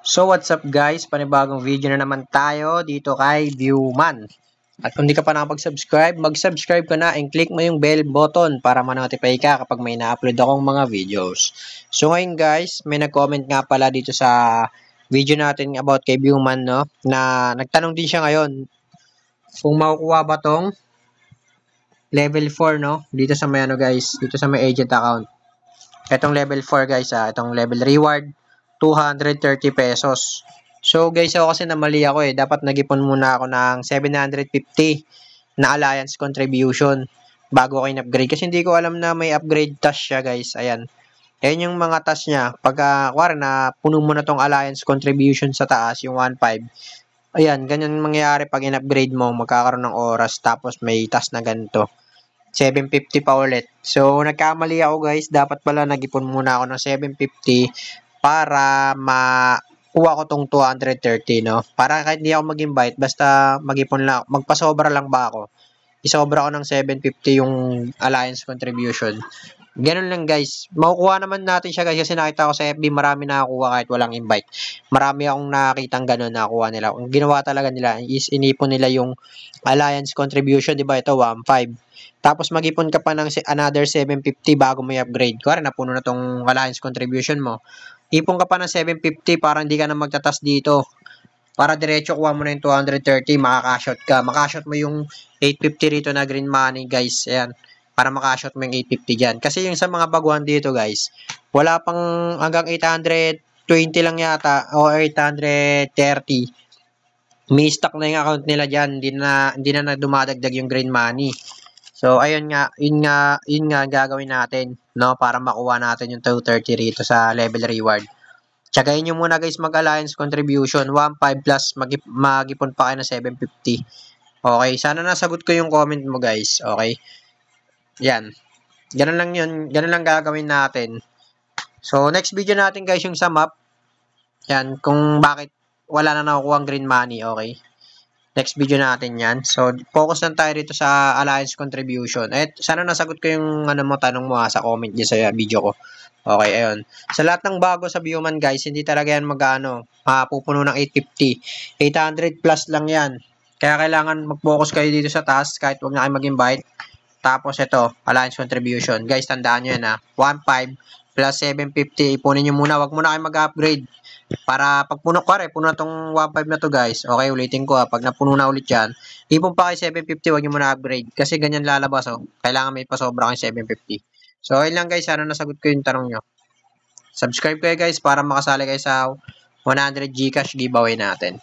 So what's up guys, panibagong video na naman tayo dito kay Viewman. At kung di ka pa nakapag-subscribe, mag-subscribe ka na and click mo yung bell button para ma-notify ka kapag may na-upload akong mga videos. So ngayon guys, may nag-comment nga pala dito sa video natin about kay Viewman, no, na nagtanong din siya ngayon kung makukuha ba tong level 4, no, dito sa may ano guys, dito sa may agent account. Itong level 4 guys, itong level reward 230 pesos. So guys, ako kasi namali ako dapat nag-ipon muna ako ng 750 na alliance contribution bago ako in-upgrade. Kasi hindi ko alam na may upgrade task siya guys. Ayan. Ayan yung mga task niya. Pagka, kuwari na puno mo na tong alliance contribution sa taas, yung 1.5. Ayan, ganyan mangyayari pag in-upgrade mo. Magkakaroon ng oras tapos may task na ganito. 750 pa ulit. So, nagkamali ako guys. Dapat pala nag-ipon muna ako ng 750 para makuha ko tong 230, no? Para kahit hindi ako mag-invite, basta mag-ipon lang, magpasobra lang ba ako? Isobra ko ng 750 yung alliance contribution. Ganun lang guys. Makukuha naman natin siya guys kasi nakita ko sa FB marami nakakuha kahit walang invite. Marami akong nakitang ganun nakakuha nila. Ang ginawa talaga nila is inipon nila yung alliance contribution, di ba? Ito 1.5. Tapos mag-ipon ka pa ng another 750 bago mo i-upgrade. Kuwari napuno na tong alliance contribution mo. Ipon ka pa ng 750 para hindi ka na magtatas dito. Para diretso kuha mo na yung 230, makakashot ka. Makashot mo yung 850 rito na green money, guys. Ayan. Para makashot mo yung 850 dyan. Kasi yung sa mga baguhan dito, guys, wala pang hanggang 820 lang yata o 830. May stock na yung account nila dyan. Hindi na dumadagdag yung green money. So, ayun nga, yun nga gagawin natin, no, para makuha natin yung 230 rito sa level reward. Tsagayin nyo muna guys mag-alliance contribution, 1.5 plus mag-ipon pa kayo ng 750. Okay, sana nasagot ko yung comment mo guys, okay? Yan, ganun lang yun, ganun lang gagawin natin. So, next video natin guys yung sa map. Yan, kung bakit wala na nakukuha ang green money, okay? Next video natin yan. So, focus lang tayo dito sa alliance contribution. Sana nasagot ko yung tanong mo sa comment dyan sa video ko. Okay, ayun. Sa lahat ng bago sa Viewman guys, hindi talaga yan pupuno ng 850. 800 plus lang yan. Kaya kailangan mag-focus kayo dito sa task kahit huwag na kayo mag-invite. Tapos ito, alliance contribution. Guys, tandaan nyo yan 1.5 plus 750. Ipunin nyo muna. Huwag muna kayo mag-upgrade. Para pag puno na tong 1.5 na to guys. Okay, ulitin ko pag napuno na ulit yan, ipon pa kayo 750, wag nyo muna upgrade. Kasi ganyan lalabas Kailangan may pasobra kayo 750. So, ayun lang guys. Sana nasagot ko yung tanong nyo. Subscribe kayo guys para makasali kayo sa 100 Gcash giveaway natin.